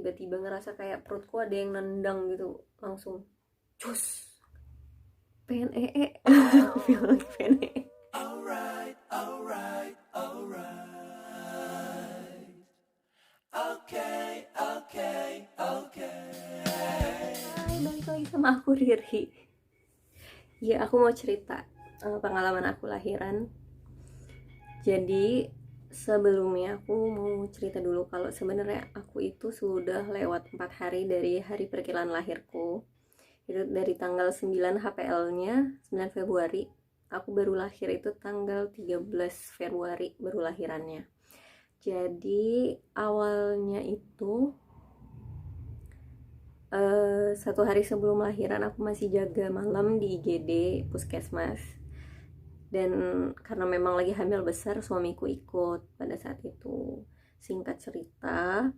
tiba-tiba ngerasa kayak perutku ada yang nendang gitu, langsung cus, pengen feeling pengen Hai, balik lagi sama aku Riri. Ya, aku mau cerita pengalaman aku lahiran. Jadi sebelumnya aku mau cerita dulu kalau sebenarnya aku itu sudah lewat 4 hari dari hari perkiraan lahirku. Itu dari tanggal 9 HPL-nya 9 Februari. Aku baru lahir itu tanggal 13 Februari baru lahirannya. Jadi awalnya itu 1 hari sebelum lahiran aku masih jaga malam di IGD Puskesmas. Dan karena memang lagi hamil besar, suamiku ikut pada saat itu. Singkat cerita,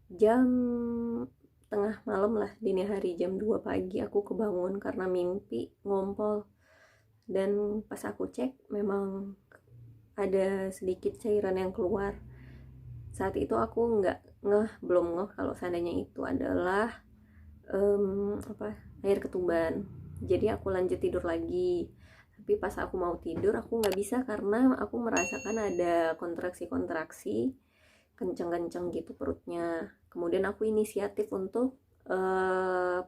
jam tengah malam lah, dini hari jam 2 pagi aku kebangun karena mimpi ngompol. Dan pas aku cek memang ada sedikit cairan yang keluar. Saat itu aku belum ngeh kalau seandainya itu adalah air ketuban. Jadi aku lanjut tidur lagi, tapi pas aku mau tidur aku nggak bisa karena aku merasakan ada kontraksi-kontraksi kenceng-kenceng gitu perutnya. Kemudian aku inisiatif untuk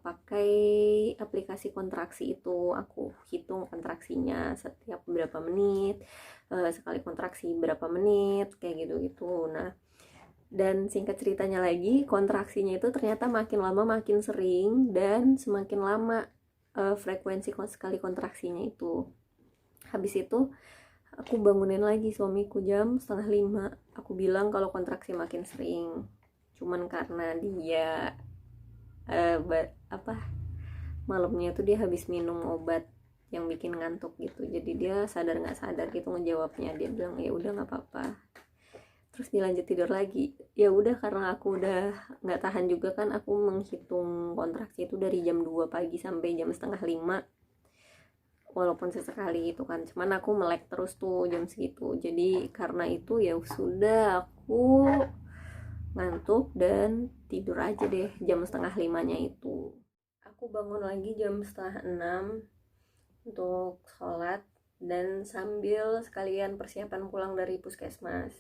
pakai aplikasi kontraksi itu. Aku hitung kontraksinya setiap berapa menit, sekali kontraksi berapa menit, kayak gitu-gitu. Nah, dan singkat ceritanya lagi, kontraksinya itu ternyata makin lama makin sering, dan semakin lama frekuensi sekali kontraksinya itu. Habis itu aku bangunin lagi suamiku jam 4:30. Aku bilang kalau kontraksi makin sering, cuman karena dia malamnya tuh dia habis minum obat yang bikin ngantuk gitu, jadi dia sadar nggak sadar gitu ngejawabnya. Dia bilang ya udah nggak apa-apa, terus dilanjut tidur lagi. Ya udah, karena aku udah nggak tahan juga kan, aku menghitung kontraksi itu dari jam 2 pagi sampai jam setengah 5, walaupun sesekali itu kan, cuman aku melek terus tuh jam segitu. Jadi karena itu ya sudah, aku ngantuk dan tidur aja deh jam setengah 5-nya itu. Aku bangun lagi jam setengah 6 untuk sholat dan sambil sekalian persiapan pulang dari puskesmas.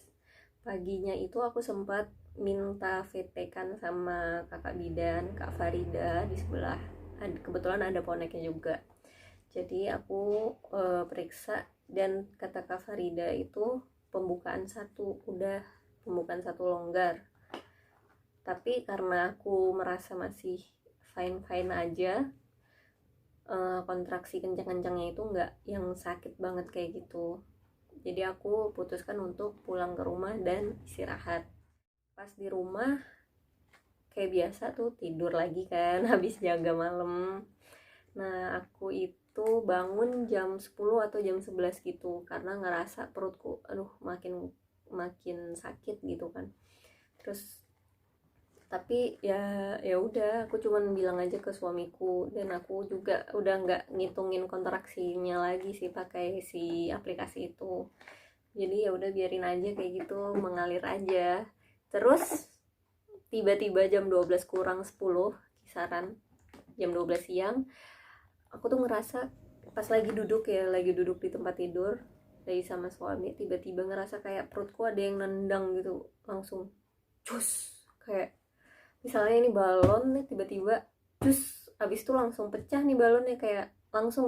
Paginya itu aku sempat minta VT kan sama kakak bidan, Kak Farida di sebelah. Kebetulan ada poneknya juga. Jadi aku periksa, dan kata Kak Farida itu pembukaan 1 udah, pembukaan 1 longgar. Tapi karena aku merasa masih fine-fine aja, kontraksi kencang-kencangnya itu nggak yang sakit banget kayak gitu. Jadi aku putuskan untuk pulang ke rumah dan istirahat. Pas di rumah kayak biasa tuh tidur lagi kan habis jaga malam. Nah, aku itu bangun jam 10 atau jam 11 gitu karena ngerasa perutku aduh makin makin sakit gitu kan. Terus tapi ya udah, aku cuman bilang aja ke suamiku, dan aku juga udah nggak ngitungin kontraksinya lagi sih pakai si aplikasi itu. Jadi ya udah biarin aja kayak gitu, mengalir aja. Terus tiba-tiba jam 12 kurang 10 kisaran, jam 12 siang, aku tuh ngerasa pas lagi duduk di tempat tidur lagi sama suami, tiba-tiba ngerasa kayak perutku ada yang nendang gitu, langsung cus, kayak misalnya ini balon nih, tiba-tiba cus, abis itu langsung pecah nih balonnya, kayak langsung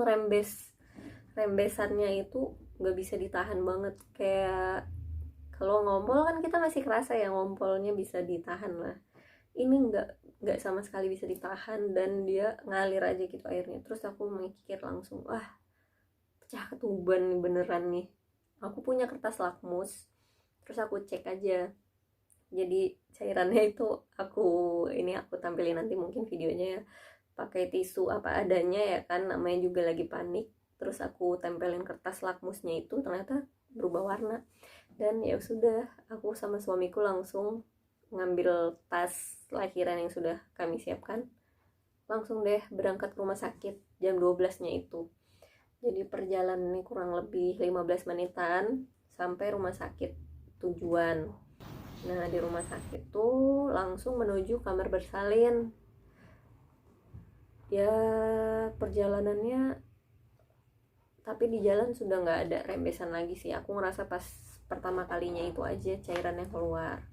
rembesannya itu nggak bisa ditahan banget. Kayak kalau ngompol kan kita masih kerasa ya ngompolnya bisa ditahan lah, ini nggak sama sekali bisa ditahan, dan dia ngalir aja gitu airnya. Terus aku mikir langsung, wah pecah ketuban beneran nih. Aku punya kertas lakmus, terus aku cek aja. Jadi cairannya itu aku tampilin nanti mungkin videonya ya, pakai tisu apa adanya ya kan, namanya juga lagi panik. Terus aku tempelin kertas lakmusnya itu, ternyata berubah warna. Dan ya sudah, aku sama suamiku langsung ngambil tas lahiran yang sudah kami siapkan, langsung deh berangkat ke rumah sakit jam 12-nya itu. Jadi perjalanan ini kurang lebih 15 menitan sampai rumah sakit tujuan. Nah di rumah sakit tuh langsung menuju kamar bersalin. Ya perjalanannya, tapi di jalan sudah nggak ada rembesan lagi sih. Aku ngerasa pas pertama kalinya itu aja cairan yang keluar.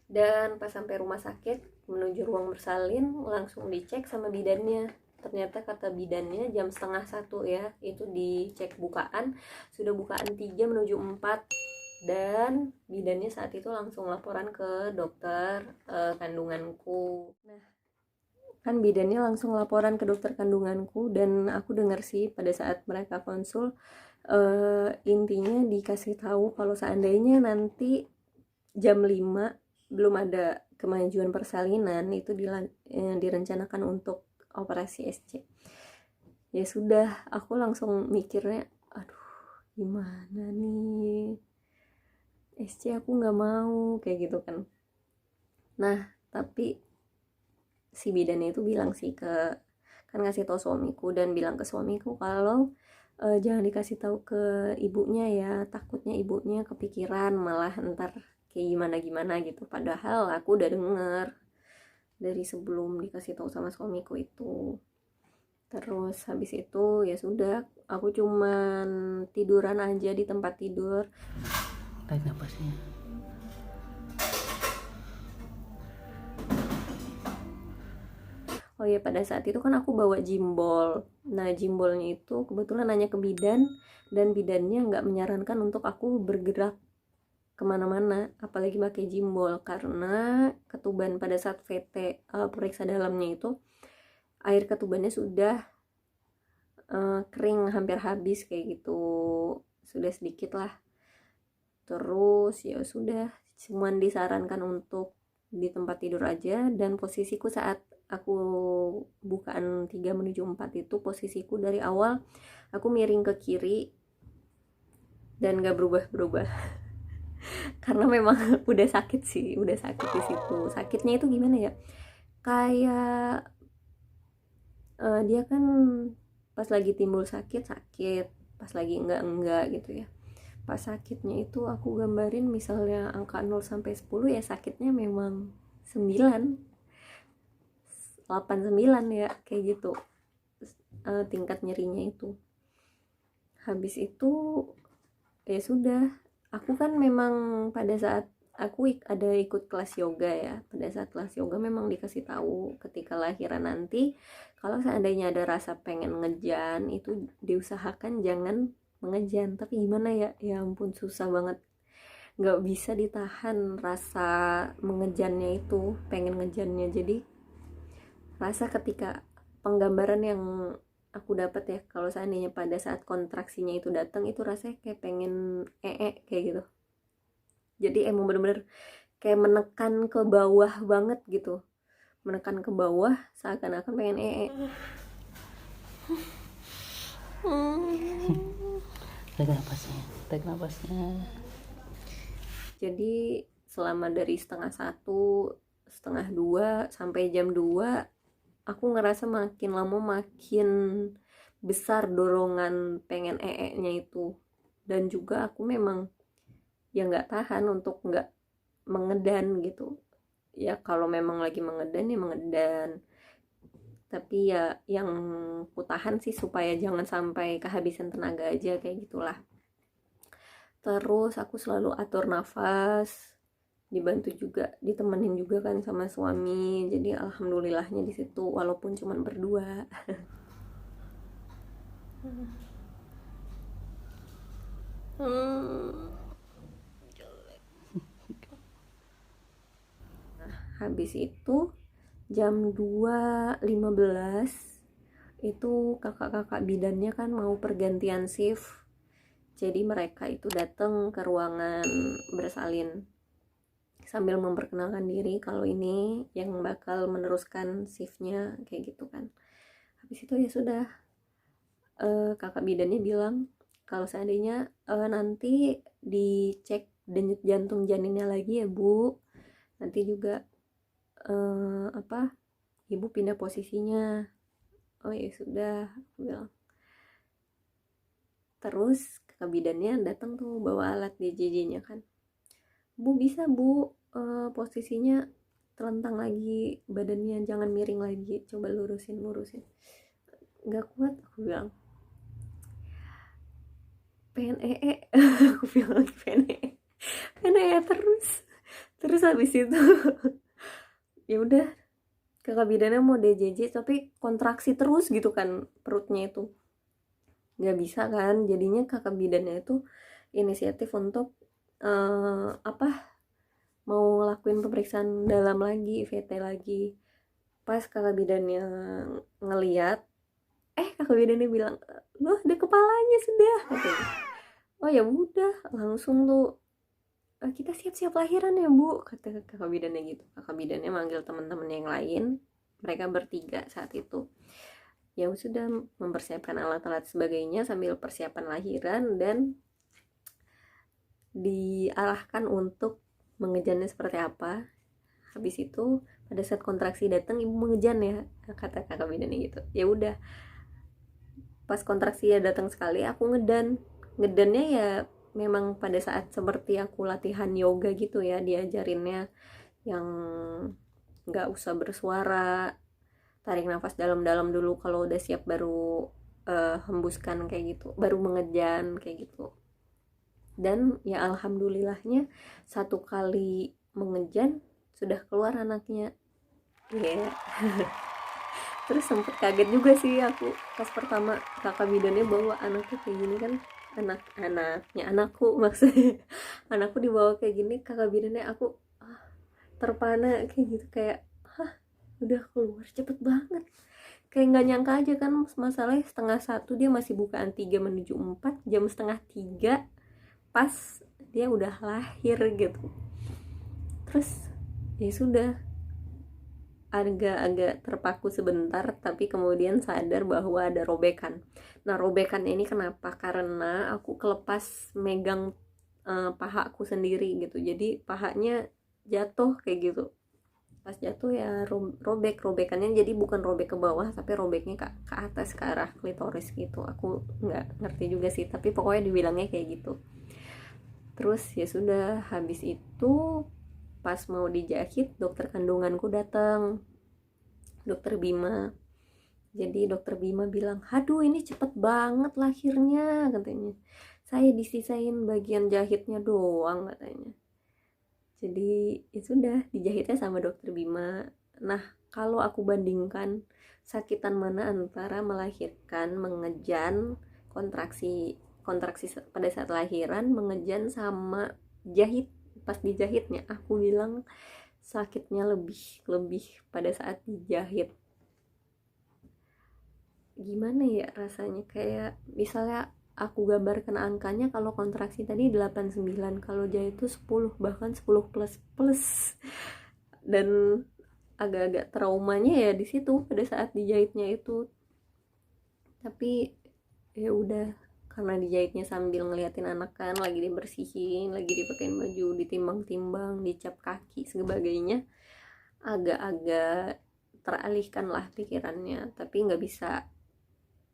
Dan pas sampai rumah sakit menuju ruang bersalin langsung dicek sama bidannya. Ternyata kata bidannya jam setengah 1 ya, itu dicek bukaan, sudah bukaan 3 menuju 4. Dan bidannya saat itu langsung laporan ke dokter kandunganku. Nah kan bidannya langsung laporan ke dokter kandunganku, dan aku dengar sih pada saat mereka konsul, intinya dikasih tahu kalau seandainya nanti jam 5 belum ada kemajuan persalinan, itu direncanakan untuk operasi SC. Ya sudah, aku langsung mikirnya, aduh gimana nih, SC aku nggak mau kayak gitu kan. Nah tapi si bidannya itu bilang sih kan ngasih tahu suamiku dan bilang ke suamiku kalau jangan dikasih tahu ke ibunya ya, takutnya ibunya kepikiran malah ntar kayak gimana gimana gitu. Padahal aku udah denger dari sebelum dikasih tahu sama suamiku itu. Terus habis itu ya sudah, aku cuman tiduran aja di tempat tidur. Tarik napasnya. Oh ya, pada saat itu kan aku bawa jimbol. Nah jimbolnya itu kebetulan nanya ke bidan, dan bidannya nggak menyarankan untuk aku bergerak kemana-mana, apalagi pakai jimbol, karena ketuban pada saat VT periksa dalamnya itu air ketubannya sudah kering hampir habis kayak gitu, sudah sedikit lah. Terus ya sudah, cuman disarankan untuk di tempat tidur aja. Dan posisiku saat aku bukaan 3 menuju 4 itu, posisiku dari awal aku miring ke kiri dan gak berubah-berubah. Karena memang udah sakit sih, udah sakit di situ. Sakitnya itu gimana ya, kayak dia kan pas lagi timbul sakit sakit, pas lagi enggak gitu ya. Pas sakitnya itu aku gambarin misalnya angka 0 sampai 10 ya, sakitnya memang 9, 8, 9 ya kayak gitu tingkat nyerinya itu. Habis itu ya sudah, aku kan memang pada saat aku ada ikut kelas yoga ya, pada saat kelas yoga memang dikasih tahu ketika lahiran nanti kalau seandainya ada rasa pengen ngejan itu diusahakan jangan mengejan. Tapi gimana ya, ya ampun susah banget, nggak bisa ditahan rasa mengejannya itu, pengen ngejannya. Jadi rasa ketika penggambaran yang aku dapat ya, kalau seandainya pada saat kontraksinya itu datang, itu rasanya kayak pengen kayak gitu. Jadi emang bener-bener kayak menekan ke bawah banget gitu, menekan ke bawah seakan-akan pengen Tarik napasnya. Tarik napasnya. Jadi selama dari setengah 1, setengah 2 sampai jam 2, aku ngerasa makin lama makin besar dorongan pengen nya itu. Dan juga aku memang ya nggak tahan untuk nggak mengedan gitu. Ya kalau memang lagi mengedan ya mengedan, tapi ya yang kutahan sih supaya jangan sampai kehabisan tenaga aja kayak gitulah. Terus aku selalu atur nafas, dibantu juga, ditemenin juga kan sama suami. Jadi alhamdulillahnya di situ walaupun cuman berdua. Habis itu jam 2.15 itu kakak-kakak bidannya kan mau pergantian shift. Jadi mereka itu datang ke ruangan bersalin sambil memperkenalkan diri kalau ini yang bakal meneruskan shiftnya kayak gitu kan. Habis itu ya sudah, kakak bidannya bilang kalau seandainya nanti dicek denyut jantung janinnya lagi ya bu, nanti juga apa, ibu pindah posisinya. Oh ya sudah, aku bilang. Terus kakak bidannya datang tuh bawa alat DJJ-nya kan, Bu bisa bu, posisinya telentang lagi badannya, jangan miring lagi, coba lurusin. Nggak kuat aku bilang, pengen aku bilang pengen terus habis itu ya udah, kakak bidannya mau DJJ tapi kontraksi terus gitu kan perutnya itu, nggak bisa kan, jadinya kakak bidannya itu inisiatif untuk apa, mau lakuin pemeriksaan dalam lagi, VT lagi. Pas kakak bidannya ngeliat, kakak bidannya bilang, loh ada kepalanya sudah katanya. Oh ya udah, langsung tuh, kita siap-siap lahiran ya bu, kata kakak bidannya gitu. Kakak bidannya manggil teman-teman yang lain, mereka bertiga saat itu. Ya sudah, mempersiapkan alat-alat sebagainya sambil persiapan lahiran, dan diarahkan untuk mengejannya seperti apa. Habis itu pada saat kontraksi datang, ibu mengejan ya, kata kakak bidannya gitu. Ya udah, pas kontraksi ya datang sekali, aku ngedannya ya memang pada saat seperti aku latihan yoga gitu ya, diajarinnya yang nggak usah bersuara, tarik nafas dalam-dalam dulu, kalau udah siap baru hembuskan kayak gitu, baru mengejan kayak gitu. Dan ya alhamdulillahnya satu kali mengejan sudah keluar anaknya ya. Terus sempet kaget juga sih aku pas pertama kakak bidannya bawa anaknya kayak gini kan, anaknya anakku maksudnya anakku dibawa kayak gini, kakak bidannya aku terpana kayak gitu, kayak udah keluar cepet banget, kayak nggak nyangka aja kan. Masalahnya setengah satu dia masih bukaan 3 menuju 4, jam setengah 3 pas dia udah lahir gitu. Terus ya sudah, agak-agak terpaku sebentar, tapi kemudian sadar bahwa ada robekan. Nah robekannya ini kenapa, karena aku kelepas megang pahaku sendiri gitu, jadi pahanya jatuh kayak gitu. Pas jatuh ya robekannya, jadi bukan robek ke bawah tapi robeknya ke atas, ke arah klitoris gitu. Aku nggak ngerti juga sih, tapi pokoknya dibilangnya kayak gitu. Terus ya sudah, habis itu pas mau dijahit, dokter kandunganku datang, dokter Bima. Jadi dokter Bima bilang, aduh ini cepet banget lahirnya katanya, saya disisain bagian jahitnya doang katanya. Jadi ya sudah, dijahitnya sama dokter Bima. Nah kalau aku bandingkan, sakitan mana antara melahirkan, mengejan, kontraksi kontraksi pada saat lahiran, mengejan, sama jahit, pas dijahitnya, aku bilang sakitnya lebih lebih pada saat dijahit. Gimana ya rasanya, kayak misalnya aku gambarkan angkanya, kalau kontraksi tadi 89, kalau jahit itu 10, bahkan 10 plus plus. Dan agak-agak traumanya ya di situ pada saat dijahitnya itu. Tapi ya udah, karena dijahitnya sambil ngeliatin anak kan, lagi dibersihin, lagi dipakein baju, ditimbang-timbang, dicap kaki sebagainya, agak-agak teralihkan lah pikirannya. Tapi nggak bisa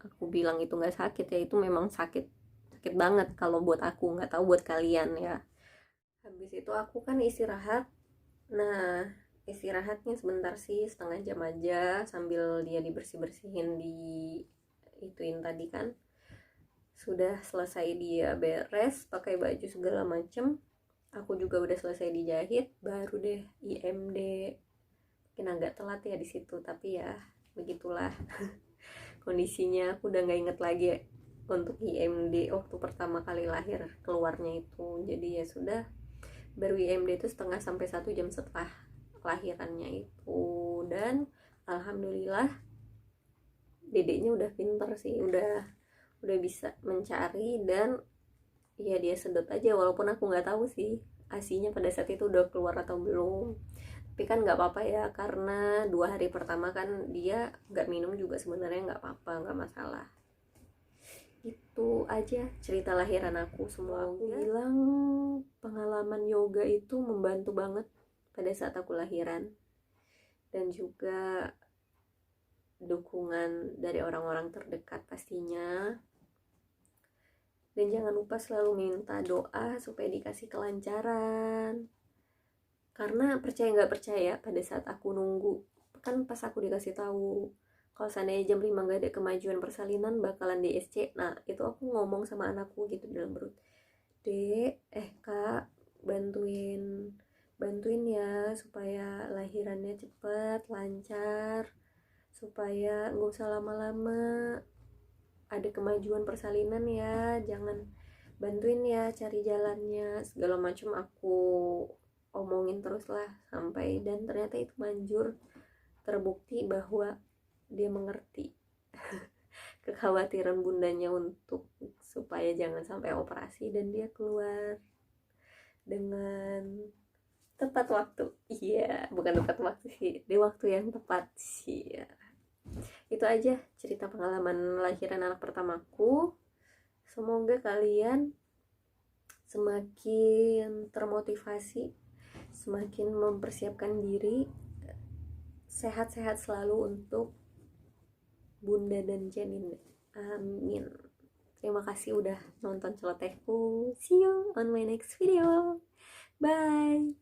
aku bilang itu nggak sakit ya, itu memang sakit, sakit banget kalau buat aku, nggak tahu buat kalian ya. Habis itu aku kan istirahat. Nah istirahatnya sebentar sih, setengah jam aja, sambil dia dibersih-bersihin, di ituin tadi kan. Sudah selesai dia beres pakai baju segala macem, aku juga udah selesai dijahit, baru deh IMD. Mungkin agak telat ya di situ, tapi ya begitulah kondisinya. Aku udah nggak inget lagi untuk IMD waktu pertama kali lahir keluarnya itu. Jadi ya sudah, baru IMD itu setengah sampai 1 jam setelah kelahirannya itu. Dan alhamdulillah dedeknya udah pinter sih, udah bisa mencari, dan ya dia sedot aja, walaupun aku nggak tahu sih asinya pada saat itu udah keluar atau belum. Tapi kan nggak apa-apa ya, karena 2 hari pertama kan dia nggak minum juga, sebenarnya nggak apa-apa, nggak masalah. Itu aja cerita lahiran aku. Semua aku bilang pengalaman yoga itu membantu banget pada saat aku lahiran, dan juga dukungan dari orang-orang terdekat pastinya. Dan jangan lupa selalu minta doa supaya dikasih kelancaran. Karena percaya nggak percaya, pada saat aku nunggu, kan pas aku dikasih tahu kalau seandainya jam 5 nggak ada kemajuan persalinan bakalan DSC. Nah itu aku ngomong sama anakku gitu dalam perut, Dek, Kak, bantuin bantuin ya supaya lahirannya cepet lancar, supaya nggak usah lama-lama, ada kemajuan persalinan ya, jangan, bantuin ya cari jalannya segala macam. Aku omongin terus lah sampai, dan ternyata itu manjur, terbukti bahwa dia mengerti kekhawatiran bundanya untuk supaya jangan sampai operasi, dan dia keluar dengan tepat waktu. Iya, bukan tepat waktu sih, di waktu yang tepat sih ya. Itu aja cerita pengalaman lahiran anak pertamaku. Semoga kalian semakin termotivasi, semakin mempersiapkan diri, sehat-sehat selalu untuk bunda dan janin. Amin. Terima kasih udah nonton celotehku. See you on my next video. Bye.